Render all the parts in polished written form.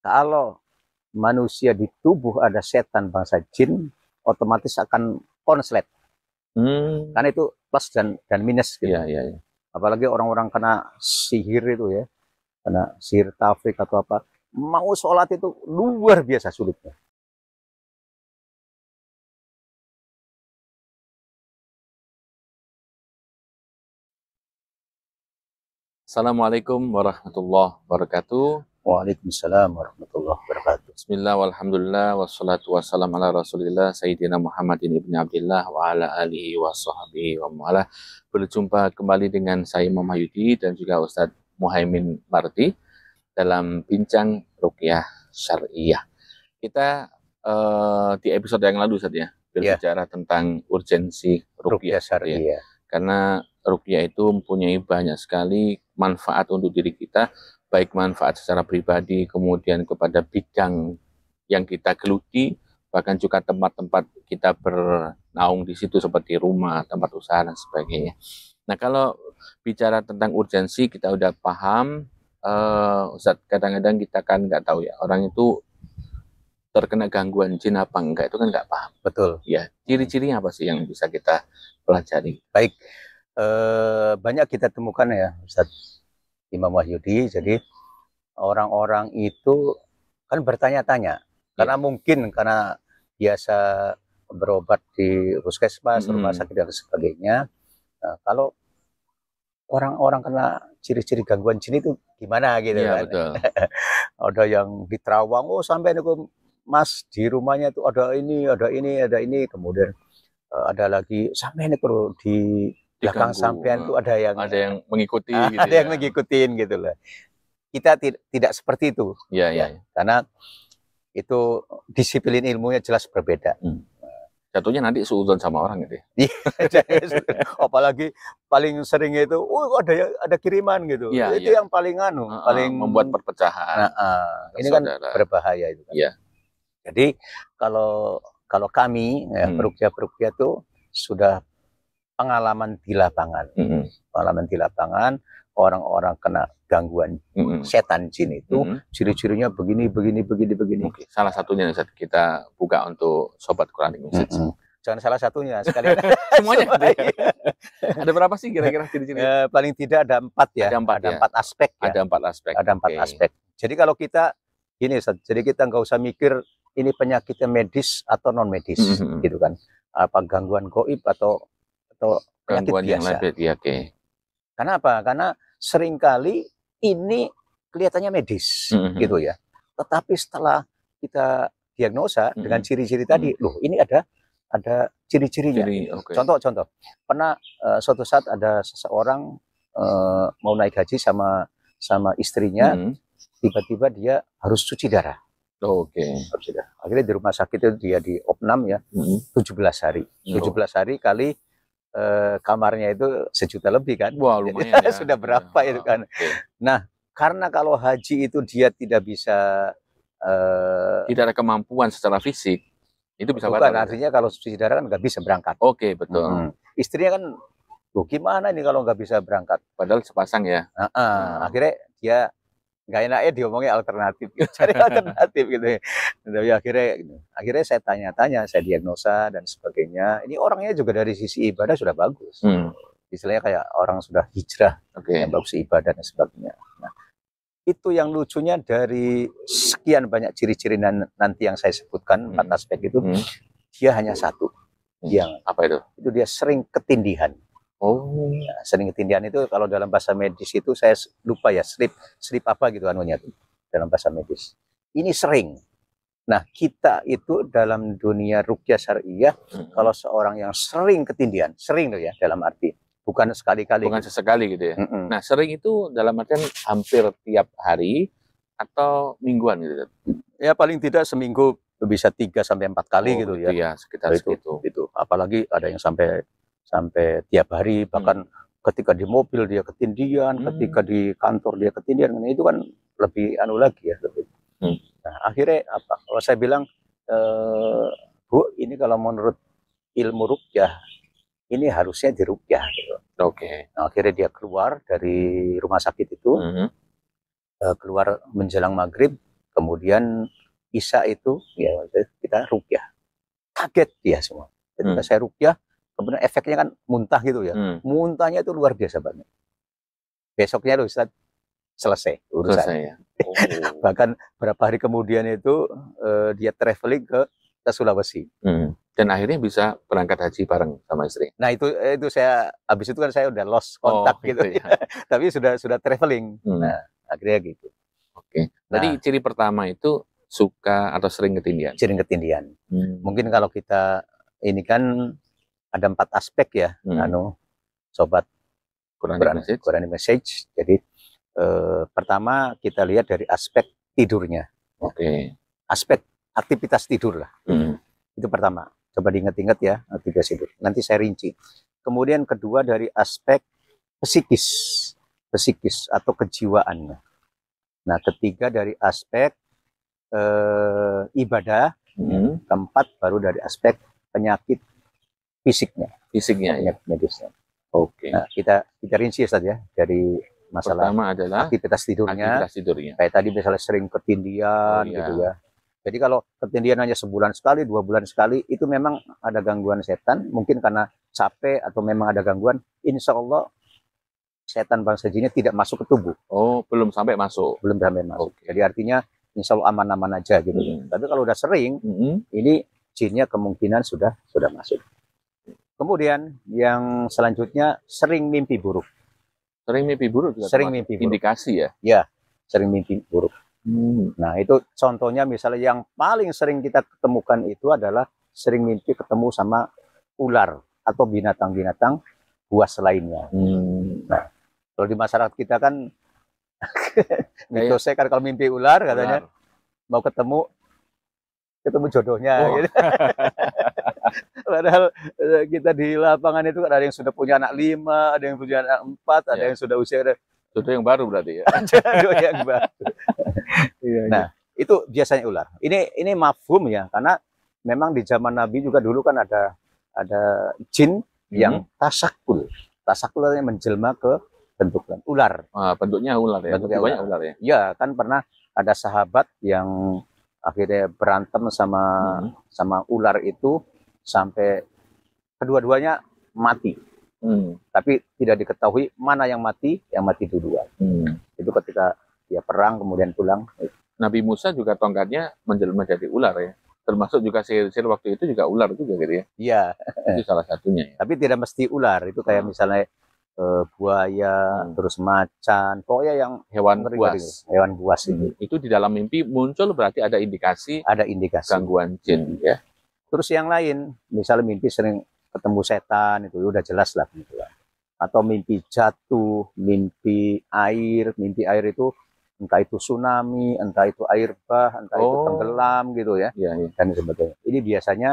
kalau manusia di tubuh ada setan bangsa jin, otomatis akan konslet. Karena itu plus dan minus gitu. Iya. Apalagi orang-orang kena sihir itu ya, kena sihir tafrik atau apa, mau sholat itu luar biasa sulitnya. Assalamualaikum warahmatullahi wabarakatuh. Waalaikumsalam warahmatullahi wabarakatuh. Bismillah walhamdulillah wassalatu wassalam ala rasulillah Sayyidina Muhammadin ibn Abdillah wa ala alihi wa sahbihi wa mu'ala. Berjumpa kembali dengan saya Imam Wahyudi dan juga Ustadz Muhaimin Marti dalam bincang ruqyah syariah. Kita di episode yang lalu Ustadz ya, berbicara tentang urgensi ruqyah syariah. Karena ruqyah itu mempunyai banyak sekali manfaat untuk diri kita, baik manfaat secara pribadi, kemudian kepada bidang yang kita geluti, bahkan juga tempat-tempat kita bernaung di situ seperti rumah, tempat usaha dan sebagainya. Nah, kalau bicara tentang urgensi kita udah paham, Ustadz, kadang-kadang kita kan nggak tahu ya, orang itu terkena gangguan jin apa enggak, itu kan nggak paham. Betul. Ya, ciri-cirinya apa sih yang bisa kita pelajari? Baik, banyak kita temukan ya Ustadz Imam Wahyudi. Jadi orang-orang itu kan bertanya-tanya, karena mungkin karena biasa berobat di puskesmas, rumah sakit dan sebagainya. Nah, kalau orang-orang kena ciri-ciri gangguan jin itu gimana gitu kan? Betul. Ada yang di Terawang, oh sampai itu Mas di rumahnya itu ada ini, kemudian ada lagi sampai ini di belakang sampean itu ada yang mengikuti gitu ada yang mengikutin gitu loh. Kita tidak seperti itu ya. Karena itu disiplin ilmunya jelas berbeda. Jatuhnya nanti suudzon sama orang gitu ya. Apalagi paling sering itu ada kiriman gitu. Itu yang paling paling membuat perpecahan. Ini kan berbahaya itu kan. Jadi kalau kami peruqyah itu sudah pengalaman di lapangan. Pengalaman di lapangan, orang-orang kena gangguan setan jin itu ciri-cirinya begini. Oke. Salah satunya Ustaz, kita buka untuk sobat Quranik Message. Jangan salah satunya, sekali semuanya. Ada berapa sih kira-kira ciri-ciri? Paling tidak ada 4 ya. Ada 4 aspek ya. Ada 4 aspek. Ada 4 aspek. Jadi kalau kita gini Ustaz, jadi kita nggak usah mikir ini penyakitnya medis atau non medis gitu kan. Apa gangguan gaib atau gangguan yang biasa. Oke. Karena apa? Karena seringkali ini kelihatannya medis gitu ya. Tetapi setelah kita diagnosa dengan ciri-ciri tadi, loh ini ada ciri-cirinya. Contoh, pernah suatu saat ada seseorang mau naik haji sama istrinya, tiba-tiba dia harus cuci darah. Akhirnya di rumah sakit itu dia di opnam ya, 17 hari. 17 hari kali kamarnya itu 1 juta lebih kan. Wah, lumayan ya. Sudah berapa itu kan. Nah, karena kalau haji itu dia tidak bisa tidak ada kemampuan secara fisik, itu bisa batal. Artinya kalau cuci darah kan nggak bisa berangkat. Oke, betul. Istrinya kan, loh gimana ini kalau nggak bisa berangkat? Padahal sepasang ya. Akhirnya dia nggak enaknya diomongnya alternatif, cari alternatif gitu ya. Tapi akhirnya saya tanya-tanya, saya diagnosa dan sebagainya. Ini orangnya juga dari sisi ibadah sudah bagus. Istilahnya kayak orang sudah hijrah, yang bagus ibadah dan sebagainya. Nah, itu yang lucunya dari sekian banyak ciri-ciri nanti yang saya sebutkan 4 aspek itu, dia hanya satu. Yang apa itu? Itu dia sering ketindihan. Nah, sering ketindihan itu kalau dalam bahasa medis itu saya lupa ya, sleep apa gitu anunya tuh dalam bahasa medis. Ini sering. Nah, kita itu dalam dunia ruqyah syariah, kalau seorang yang sering ketindihan, sering tuh ya dalam arti bukan sekali-kali. Bukan sesekali gitu ya. Nah, sering itu dalam artian hampir tiap hari atau mingguan gitu. Ya paling tidak seminggu bisa 3 sampai 4 kali gitu ya. Iya, sekitar segitu. Itu. Apalagi ada yang sampai tiap hari, bahkan ketika di mobil dia ketindihan, ketika di kantor dia ketindihan, itu kan lebih lagi ya. Nah, akhirnya apa? Kalau saya bilang, Bu, ini kalau menurut ilmu ruqyah, ini harusnya diruqyah gitu. Nah, akhirnya dia keluar dari rumah sakit itu, keluar menjelang maghrib, Kemudian Isya itu ya kita ruqyah. Kaget dia semua. Ketika saya ruqyah, kemudian efeknya kan muntah gitu ya. Muntahnya itu luar biasa banget. Besoknya Ustaz selesai urusan. Selesai ya. Oh. Bahkan berapa hari kemudian itu dia traveling ke Sulawesi. Dan akhirnya bisa berangkat haji bareng sama istri. Nah itu saya habis itu kan saya udah lost kontak gitu ya. Tapi sudah traveling. Nah akhirnya gitu. Oke. Jadi ciri pertama itu suka atau sering ketindihan. Sering ketindihan. Mungkin kalau kita ini kan ada 4 aspek ya, sobat Quranic Message. Jadi pertama kita lihat dari aspek tidurnya. Oke. Aspek aktivitas tidur lah. Itu pertama. Coba diingat-ingat ya, aktivitas tidur. Nanti saya rinci. Kemudian kedua dari aspek psikis atau kejiwaannya. Nah, ketiga dari aspek ibadah. Keempat baru dari aspek penyakit fisiknya. Penyakit medisnya. Oke. Nah, kita rinci saja dari masalah pertama adalah aktivitas tidurnya. Kayak tadi misalnya sering ketindihan gitu ya. Jadi kalau ketindihan hanya sebulan sekali, 2 bulan sekali, itu memang ada gangguan setan. Mungkin karena capek atau memang ada gangguan. Insya Allah setan bangsa jinnya tidak masuk ke tubuh. Oh, belum sampai masuk. Belum sampai masuk. Jadi artinya insya Allah aman-aman aja gitu. Tapi kalau udah sering, ini jinnya kemungkinan sudah masuk. Kemudian yang selanjutnya sering mimpi buruk. Sering mimpi buruk juga sering mimpi buruk. Indikasi ya? Ya, sering mimpi buruk. Nah itu contohnya misalnya yang paling sering kita ketemukan itu adalah sering mimpi ketemu sama ular atau binatang-binatang buas lainnya. Nah kalau di masyarakat kita kan mitosnya kan kalau mimpi ular katanya mau ketemu jodohnya. Gitu. Padahal kita di lapangan itu kan ada yang sudah punya anak 5, ada yang punya anak 4, ada yang sudah usia jodoh yang baru berarti ya. Jodoh yang baru. Nah, itu biasanya ular. Ini mafhum ya, karena memang di zaman Nabi juga dulu kan ada jin yang tasakul. Tasakul artinya menjelma ke bentuk ular. Bentuknya ular ya. Bentuknya banyak ular ya. Ya, kan pernah ada sahabat yang akhirnya berantem sama ular itu sampai kedua-duanya mati. Tapi tidak diketahui mana yang mati duluan. Itu ketika dia perang kemudian pulang. Nabi Musa juga tongkatnya menjelma jadi ular ya. Termasuk juga sihir waktu itu juga ular juga gitu ya. Iya. Itu salah satunya ya. Tapi tidak mesti ular, itu kayak misalnya buaya, terus macan, pokoknya yang hewan buas. Hewan buas ini. Itu di dalam mimpi muncul berarti ada indikasi gangguan jin ya. Terus yang lain, misalnya mimpi sering ketemu setan, itu udah jelas lah gitu lah. Atau mimpi jatuh, mimpi air itu entah itu tsunami, entah itu air bah, entah itu tenggelam gitu ya. Dan sebagainya. Ini biasanya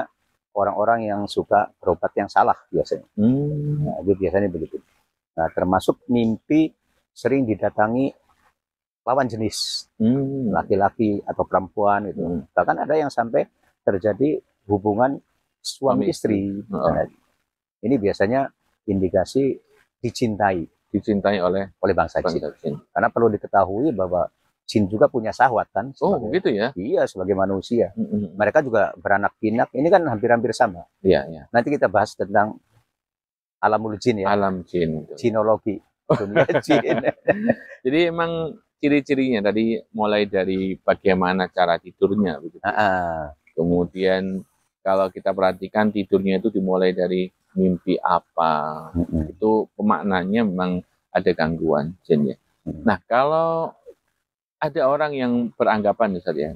orang-orang yang suka berobat yang salah biasanya. Nah, itu biasanya begitu. Nah, termasuk mimpi sering didatangi lawan jenis, laki-laki atau perempuan itu. Bahkan ada yang sampai terjadi hubungan suami istri. Nah, ini biasanya indikasi dicintai oleh bangsa jin. Karena perlu diketahui bahwa jin juga punya syahwat kan. Begitu ya? Iya, sebagai manusia. Mereka juga beranak pinak. Ini kan hampir-hampir sama. Iya. Nanti kita bahas tentang alamul jin ya. Alam jin. Jinologi. Dunia jin. Jadi emang ciri-cirinya tadi mulai dari bagaimana cara tidurnya begitu. Kemudian kalau kita perhatikan tidurnya itu dimulai dari mimpi apa. Itu pemaknanya memang ada gangguan jin ya. Nah, kalau ada orang yang beranggapan misalnya,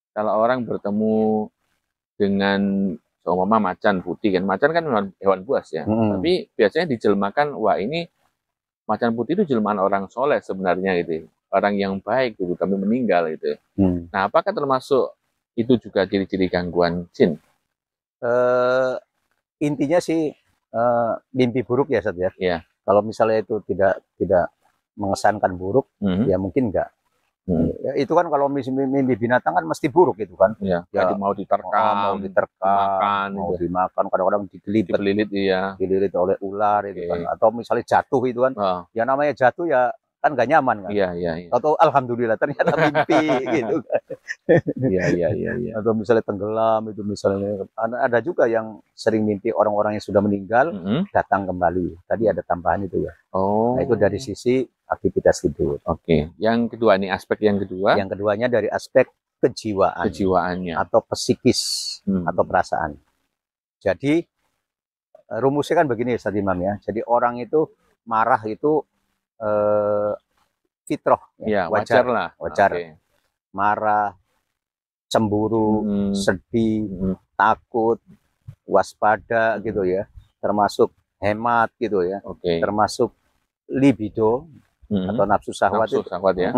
kalau orang bertemu dengan seumpama macan putih kan, macan kan hewan buas ya, tapi biasanya dijelmakan, wah ini macan putih itu jelmaan orang soleh sebenarnya gitu, orang yang baik gitu, tapi meninggal gitu. Nah, apakah termasuk itu juga ciri-ciri gangguan jin? Intinya sih mimpi buruk ya, Sat ya. Kalau misalnya itu tidak mengesankan buruk, ya mungkin enggak. Ya, itu kan kalau mimpi binatang kan mesti buruk itu kan. Jadi mau diterkam, mau dimakan, kadang-kadang digelilit oleh ular itu kan. Atau misalnya jatuh itu kan. Yang namanya jatuh ya kan nggak nyaman kan. Iya, iya, iya. Atau alhamdulillah ternyata mimpi gitu kan. Iya, iya, iya, iya. Atau misalnya tenggelam itu misalnya. Ada juga yang sering mimpi orang-orang yang sudah meninggal datang kembali. Tadi ada tambahan itu ya. Oh. Nah, itu dari sisi aktivitas tidur. Oke. Yang kedua nih, aspek yang kedua. Yang keduanya dari aspek kejiwaan. Kejiwaannya. Atau psikis atau perasaan. Jadi rumusnya kan begini Ustaz Imam ya. Jadi orang itu marah itu fitrah, ya, wajar lah. Wajar. Okay. Marah, cemburu, sedih, takut, waspada gitu ya. Termasuk hemat gitu ya. Okay. Termasuk libido atau nafsu syahwat itu. Ya.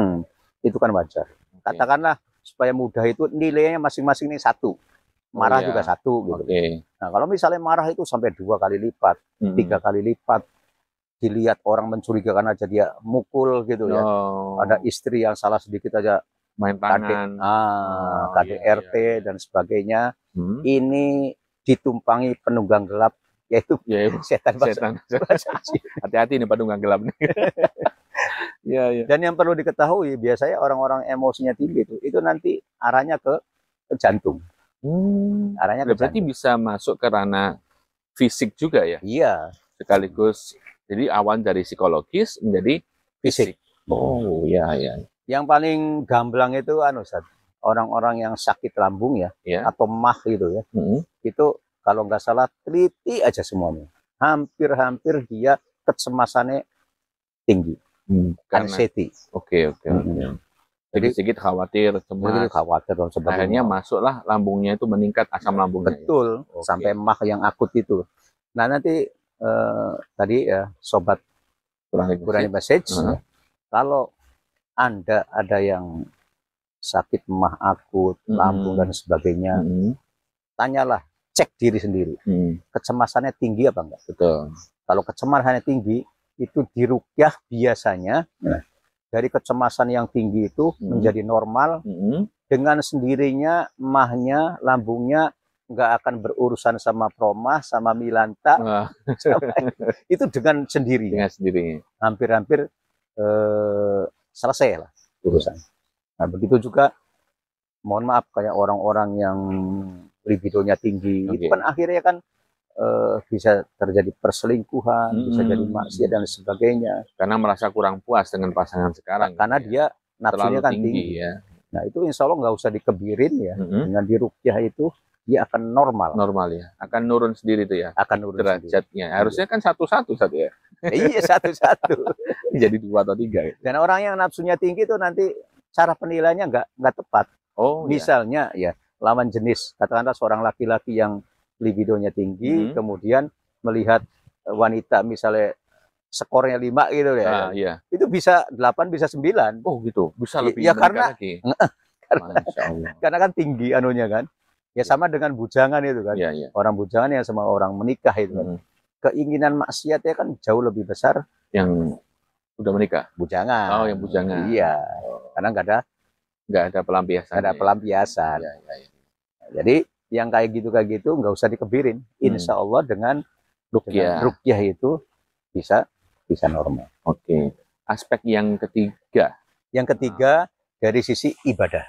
Itu kan wajar. Okay. Katakanlah supaya mudah itu nilainya masing-masing ini 1. Marah juga 1 gitu. Okay. Nah, kalau misalnya marah itu sampai 2 kali lipat, 3 kali lipat, dilihat orang mencurigakan aja dia mukul gitu ya. Ada istri yang salah sedikit aja main tangan, KDRT dan sebagainya. Ini ditumpangi penunggang gelap yaitu setan. Hati-hati nih penunggang gelap nih. Ya. Dan yang perlu diketahui biasanya orang-orang emosinya tinggi itu nanti arahnya ke jantung. Arahnya ke berarti jantung. Bisa masuk ke ranah fisik juga ya? Iya. Sekaligus jadi awan dari psikologis menjadi fisik. Oh ya. Yang paling gamblang itu orang-orang yang sakit lambung ya. Atau mah gitu ya. Itu kalau nggak salah teliti aja semuanya. Hampir-hampir dia kecemasannya tinggi. Anxiety. Oke. Jadi sedikit khawatir, cemas. Khawatir dan sebagainya. Akhirnya masuklah lambungnya itu meningkat asam lambungnya. Betul. Ya? Sampai mah yang akut itu. Nah nanti tadi ya sobat Quranic Message ya, kalau Anda ada yang sakit mah akut, lambung dan sebagainya, tanyalah, cek diri sendiri. Kecemasannya tinggi apa enggak? Betul. Kalau kecemasannya tinggi, itu diruqyah biasanya dari kecemasan yang tinggi itu menjadi normal, dengan sendirinya mahnya, lambungnya nggak akan berurusan sama promah, sama milanta, itu dengan sendirinya. Hampir-hampir selesai lah urusan. Nah begitu juga, mohon maaf kayak orang-orang yang libidonya tinggi, itu kan akhirnya kan bisa terjadi perselingkuhan, bisa jadi maksiat dan sebagainya. Karena merasa kurang puas dengan pasangan sekarang. Karena dia nafsunya kan tinggi. Ya. Nah itu insya Allah nggak usah dikebirin ya. Dengan diruqyah itu dia akan normal. Normal ya. Akan nurun sendiri tuh ya. Akan nurun derajatnya. Harusnya kan satu-satu ya. Iya satu-satu. Jadi 2 atau 3. Dan orang yang nafsunya tinggi itu nanti cara penilaiannya nggak tepat. Misalnya ya lawan jenis, katakanlah seorang laki-laki yang libidonya tinggi, kemudian melihat wanita misalnya skornya 5 gitu ya. Itu bisa 8, bisa 9. Oh gitu. Bisa lebih ya karena lagi. karena kan tinggi anunya kan. Ya sama dengan bujangan itu kan. Orang bujangan yang sama orang menikah itu kan. Keinginan maksiatnya kan jauh lebih besar yang udah menikah. Bujangan. Yang bujangan. Iya. Karena nggak ada pelampiasan. Nggak ada pelampiasan. Jadi yang kayak gitu nggak usah dikebirin. Insya Allah dengan ruqyah itu bisa normal. Oke. Aspek yang ketiga. Yang ketiga dari sisi ibadah.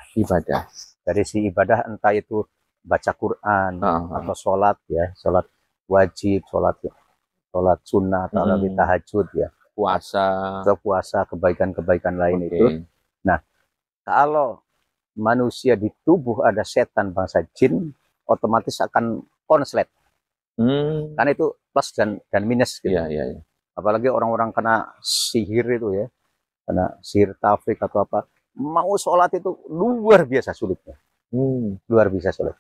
Dari sisi ibadah entah itu baca Quran atau sholat ya, sholat wajib, sholat sunnah atau lagi tahajud ya, puasa, kebaikan-kebaikan lain itu. Nah, kalau manusia di tubuh ada setan bangsa jin, otomatis akan konslet. Karena itu plus dan minus gitu. Apalagi orang-orang kena sihir itu ya, kena sihir tafrik atau apa, mau sholat itu luar biasa sulitnya. Luar biasa sulit.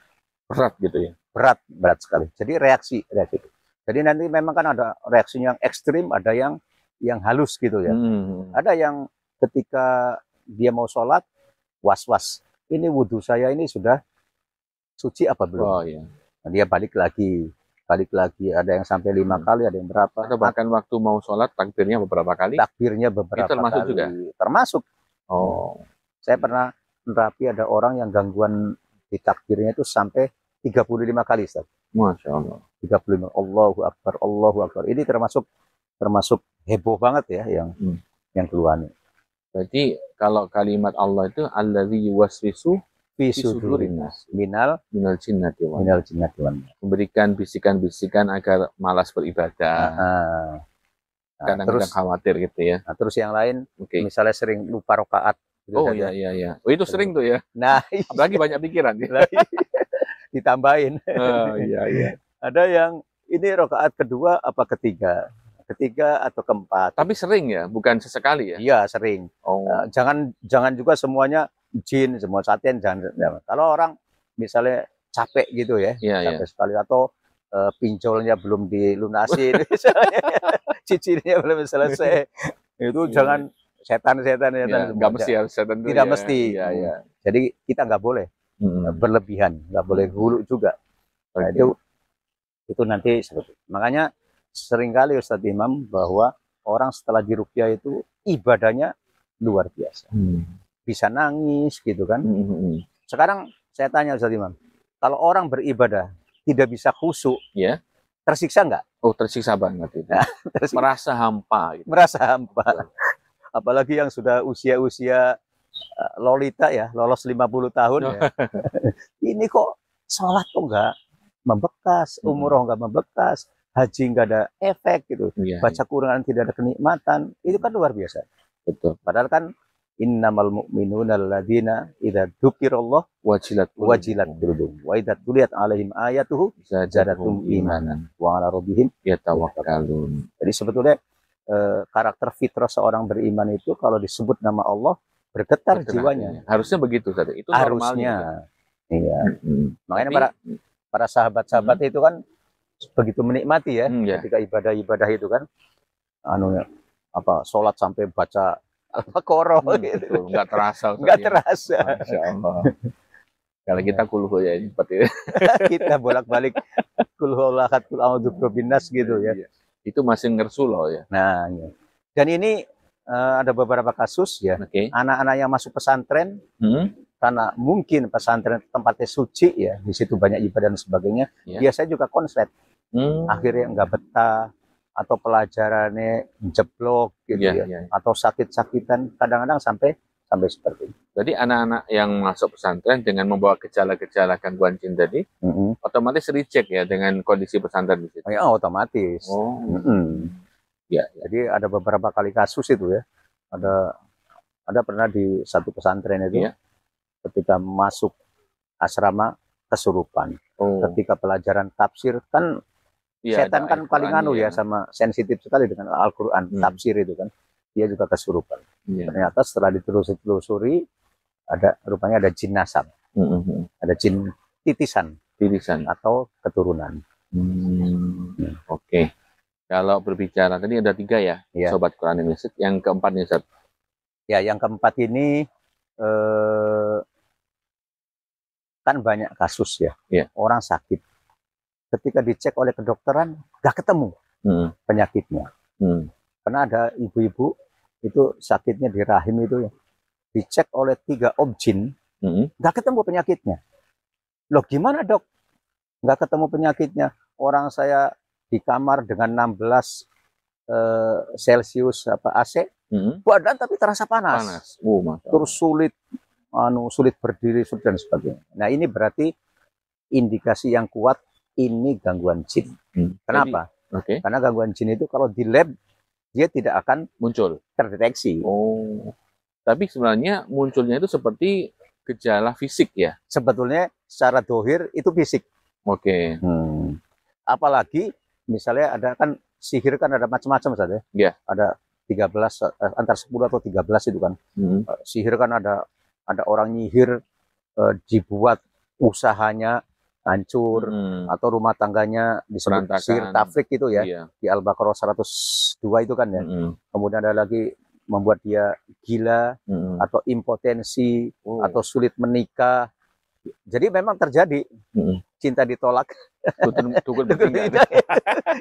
Berat gitu ya. Berat sekali. Jadi reaksi itu. Jadi nanti memang kan ada reaksinya yang ekstrim, ada yang halus gitu ya. Ada yang ketika dia mau sholat was-was. Ini wudhu saya ini sudah suci apa belum? Nah, dia balik lagi. Ada yang sampai 5 kali, ada yang berapa? Atau bahkan waktu mau sholat takbirnya beberapa kali? Takbirnya beberapa termasuk kali. Juga? Termasuk. Saya pernah merapi ada orang yang gangguan di takbirnya itu sampai 35 kali, Ustaz. Masya Allah. 35. Allahu Akbar. Ini termasuk heboh banget ya yang keluar nih. Berarti kalau kalimat Allah itu allazi yuwaswisu fi fi sudurin sudurin nas minal jinnati wan minal jinnati wan nas. memberikan bisikan-bisikan agar malas beribadah. Nah, Kadang-kadang terus khawatir gitu ya. terus yang lain Oke. misalnya sering lupa rakaat gitu Oh saja. iya iya. Oh itu sering tuh ya. Nah, Apalagi banyak pikiran ya. ditambahin. Oh iya iya. Ada yang ini rakaat kedua apa ketiga atau keempat. Tapi sering ya, bukan sesekali ya. Iya sering. Oh. Jangan juga semuanya jin, semua saten jangan. Kalau orang misalnya capek gitu ya, Iya, capek sekali atau pinjolnya belum dilunasi, cicilnya belum selesai, itu jangan setan-setan Ya, semua. nggak mesti harus setan tuh Tidak ya. mesti. Iya iya. Jadi kita nggak boleh berlebihan, nggak boleh hulu juga. Nah, itu nanti seperti makanya seringkali Ustadz Imam bahwa orang setelah diruqyah itu ibadahnya luar biasa, bisa nangis gitu kan. Sekarang saya tanya Ustadz Imam, kalau orang beribadah tidak bisa khusyuk, ya tersiksa nggak? Oh tersiksa banget itu. Merasa hampa. Gitu. Merasa hampa. Apalagi yang sudah usia-usia lolita ya, lolos 50 tahun ya. Ini kok sholat kok nggak membekas, umroh nggak membekas, haji nggak ada efek gitu, baca Quran tidak ada kenikmatan, itu kan luar biasa. Betul. Padahal kan innamal mu'minuna alladzina idza dzukirallah wajilat qulubuhum wa idza tuliyat alaihim ayatuhu zadatum imanan wa ala rabbihim yatawakkalun. Jadi sebetulnya karakter fitrah seorang beriman itu kalau disebut nama Allah bergetar jiwanya. Harusnya begitu saja. Itu harusnya. Iya. Makanya para sahabat-sahabat itu kan begitu menikmati ya ketika ibadah-ibadah itu kan sholat sampai baca Al-Baqarah gitu. Nggak terasa. Masya Allah. Kalau kita kulhu ya seperti kita bolak-balik kulhu ahad kul a'udzu birabbinas gitu ya. Itu masih ngersu loh ya. Nah, ya. Dan ini ada beberapa kasus ya. Anak-anak yang masuk pesantren karena mungkin pesantren tempatnya suci ya, di situ banyak ibadah dan sebagainya, biasanya juga konslet. Akhirnya nggak betah atau pelajarannya jeblok gitu atau sakit-sakitan, kadang-kadang sampai seperti itu. Jadi anak-anak yang masuk pesantren dengan membawa gejala-gejala gangguan jin tadi, otomatis dicek ya dengan kondisi pesantren di situ. Ya otomatis. Ya, jadi ada beberapa kali kasus itu ya. Ada pernah di satu pesantren itu. Ketika masuk asrama kesurupan. Ketika pelajaran tafsir kan setan kan paling sama sensitif sekali dengan Al-Qur'an, tafsir itu kan. Dia juga kesurupan. Ternyata setelah ditelusuri rupanya ada jin nasab. Ada jin titisan atau keturunan. Oke. Kalau berbicara tadi ada 3 ya, Sobat Quran Indonesia. Yang keempat nih, Ustaz. Ya, yang keempat ini kan banyak kasus ya. Orang sakit. Ketika dicek oleh kedokteran, nggak ketemu penyakitnya. Karena ada ibu-ibu itu sakitnya di rahim itu ya. Dicek oleh 3 objin, nggak ketemu penyakitnya. Loh gimana dok? Nggak ketemu penyakitnya. Orang saya di kamar dengan 16 Celcius AC, badan tapi terasa panas. Terus sulit berdiri dan sebagainya. Nah ini berarti indikasi yang kuat ini gangguan jin. Kenapa? Karena gangguan jin itu kalau di lab dia tidak akan muncul, terdeteksi. Tapi sebenarnya munculnya itu seperti gejala fisik ya? Sebetulnya secara dohir itu fisik. Apalagi misalnya ada kan sihir kan ada macam-macam saja. Ada 13 antara 10 atau 13 itu kan. Sihir kan ada orang nyihir dibuat usahanya hancur atau rumah tangganya disebut sihir tafrik itu ya. Di Al-Baqarah 102 itu kan ya. Kemudian ada lagi membuat dia gila atau impotensi atau sulit menikah. Jadi memang terjadi cinta ditolak.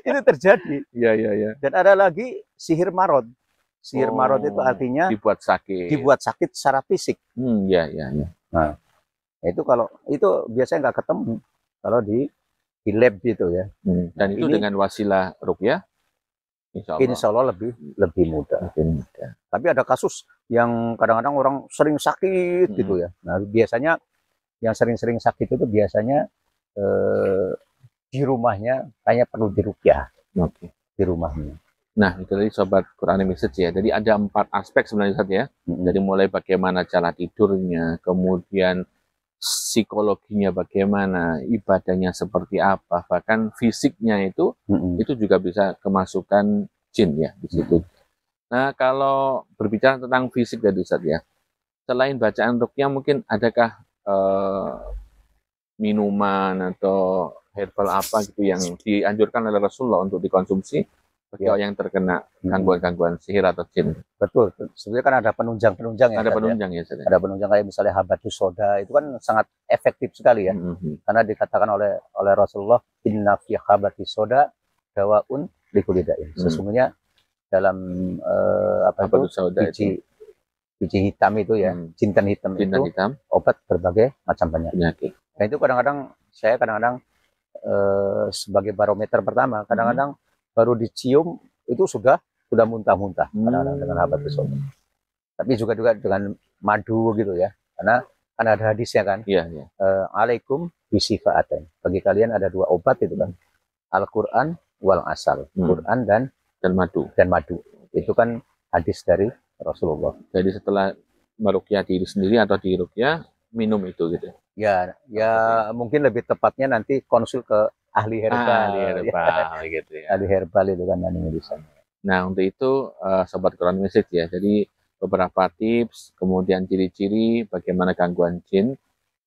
Itu terjadi. Dan ada lagi sihir marod. Sihir marod itu artinya dibuat sakit secara fisik. Nah, itu kalau itu biasanya nggak ketemu kalau di lab gitu ya. Dan itu dengan wasilah ruqyah Insya Allah lebih mudah. Tapi ada kasus yang kadang-kadang orang sering sakit gitu ya. Nah biasanya yang sering-sering sakit itu biasanya di rumahnya kayaknya perlu diruqyah. Di rumahnya. Nah, itu tadi Sobat Quranic Message ya. Jadi ada 4 aspek sebenarnya Ustaz ya. Jadi mulai bagaimana cara tidurnya, kemudian psikologinya bagaimana, ibadahnya seperti apa, bahkan fisiknya itu juga bisa kemasukan jin ya di situ. Nah, kalau berbicara tentang fisik tadi Ustaz ya, selain bacaan ruqyah mungkin adakah minuman atau herbal apa gitu yang dianjurkan oleh Rasulullah untuk dikonsumsi bagi orang yang terkena gangguan-gangguan sihir atau jin? Betul. Sebenarnya kan ada penunjang-penunjang ya. Ada penunjang ya. Ada penunjang kayak misalnya habatus soda, itu kan sangat efektif sekali ya. Karena dikatakan oleh Rasulullah, inna fi habatus soda dawaun likullidain. Sesungguhnya dalam biji hitam itu ya, jintan hitam itu obat berbagai macam penyakit. Nah itu kadang-kadang saya sebagai barometer pertama, kadang-kadang baru dicium itu sudah muntah-muntah kadang-kadang dengan habatus soda. Tapi juga dengan madu gitu ya, karena kan ada hadisnya kan. Alaikum bisifaatain. Bagi kalian ada 2 obat itu kan, Al-Quran wal asal. Quran dan madu. Itu kan hadis dari Rasulullah. Jadi setelah meruqyah diri sendiri atau diruqyah, minum itu gitu. Ya mungkin lebih tepatnya nanti konsul ke ahli herbal. Gitu ya. Ahli herbal itu kan medis. Nah, untuk itu Sobat Quranic Message ya. Jadi beberapa tips, kemudian ciri-ciri bagaimana gangguan jin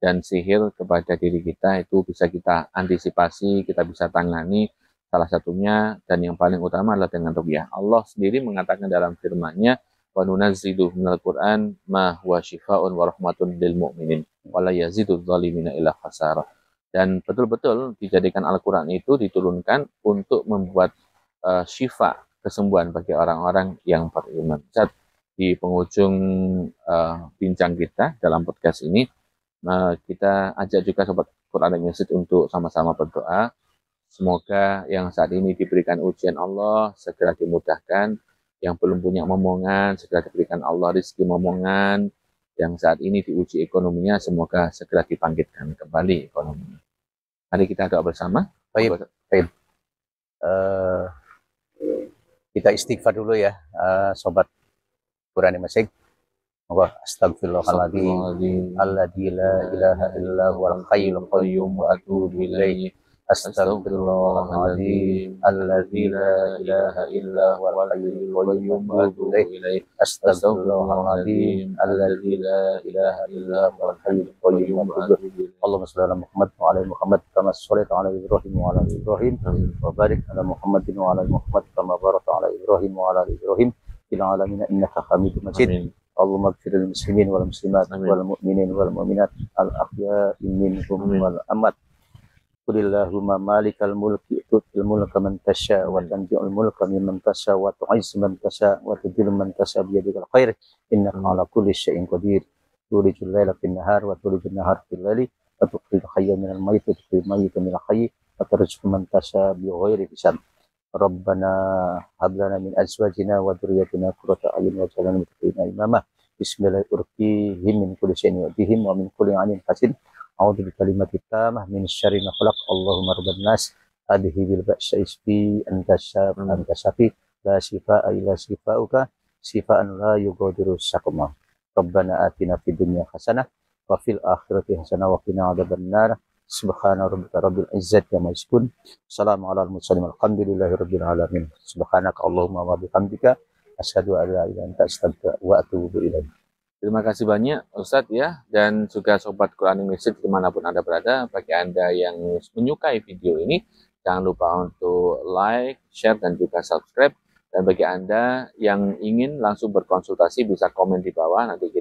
dan sihir kepada diri kita itu bisa kita antisipasi, kita bisa tangani. Salah satunya dan yang paling utama adalah dengan ruqyah. Allah sendiri mengatakan dalam firman-Nya, wa nunazzilu minal Qur'an ma huwa syifaa'un wa rahmatun lil mu'minin wa la yazidudz zalimina illa khasara. Dan betul-betul dijadikan Al-Qur'an itu diturunkan untuk membuat syifa, kesembuhan bagi orang-orang yang beriman. Di penghujung bincang kita dalam podcast ini, kita ajak juga Sobat Quranic Message untuk sama-sama berdoa. Semoga yang saat ini diberikan ujian Allah segera dimudahkan, yang belum punya momongan segera diberikan Allah rezeki momongan, yang saat ini diuji ekonominya semoga segera dibangkitkan kembali ekonominya. Mari kita doa bersama. Baik. Kita istighfar dulu ya, Sobat Quranic Message. Astagfirullahaladzim alladzi la ilaha illa huwal hayyul qayyum wa atubu ilaihi. Astagfirullahaladzim alladzi la ilaha illa huwal hayyul qayyum wa atubu ilaihi. Astagfirullahaladzim alladzi la ilaha illa huwal hayyul qayyum wa atubu ilaihi. Allahumma shalli ala Muhammad wa ala Muhammad kama shallaita ala Ibrahim wa ala Ibrahim wa barik ala Muhammadin wa ala Muhammad kama barakta ala Ibrahim wa ala Ibrahim fil alamin innaka Hamidum Majid. Allahumma ighfir lil muslimin wal muslimat wal mu'minin wal mu'minat al ahya'i minhum wal amwat. Qulillahumma malikal mulki tu'til mulka man tasha wa tanzi'ul mulka mimman tasha wa tu'izzu man tasha wa tudhillu man tasha bi yadikal khair innaka ala kulli syai'in qadir. Tulijul laila fin nahar wa tulijul nahar fil laili wa tukhrijul hayya minal mayyit wa tukhrijul mayyita minal hayy wa tarzuqu man tasha bi ghairi hisab. Rabbana hablana min azwajina wa dzurriyyatina qurrata a'yun waj'alna lil muttaqina imama. Bismillahirrahmanirrahim. Min kulli syai'in yu'dihim wa min kulli 'ainin hasin. A'udzu bikalimatit tammah min syarri ma khalaq. Allahumma rabban nas adhi bil ba'si isfi anta syafi la shifaa'a illa shifaa'uka shifaa'an la yughadiru saqama. Rabbana atina fid dunya hasanah wa fil akhirati hasanah wa qina adzabannar. Subhana rabbika rabbil izzati amma yasifun. Assalamu ala al-mursalin walhamdulillahi rabbil alamin. Subhanaka Allahumma wa bihamdika asyhadu an la ilaha illa anta astaghfiruka wa atubu ilaik. Terima kasih banyak Ustadz ya, dan juga Sobat Quranic Message dimanapun Anda berada. Bagi Anda yang menyukai video ini, jangan lupa untuk like, share, dan juga subscribe. Dan bagi Anda yang ingin langsung berkonsultasi bisa komen di bawah. Nanti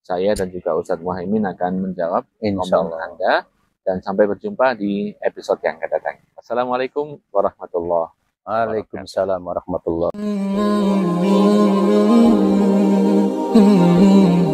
saya dan juga Ustadz Muhaimin akan menjawab komen Anda. Dan sampai berjumpa di episode yang akan datang. Assalamualaikum warahmatullahi wabarakatuh. Waalaikumsalam warahmatullahi wabarakatuh.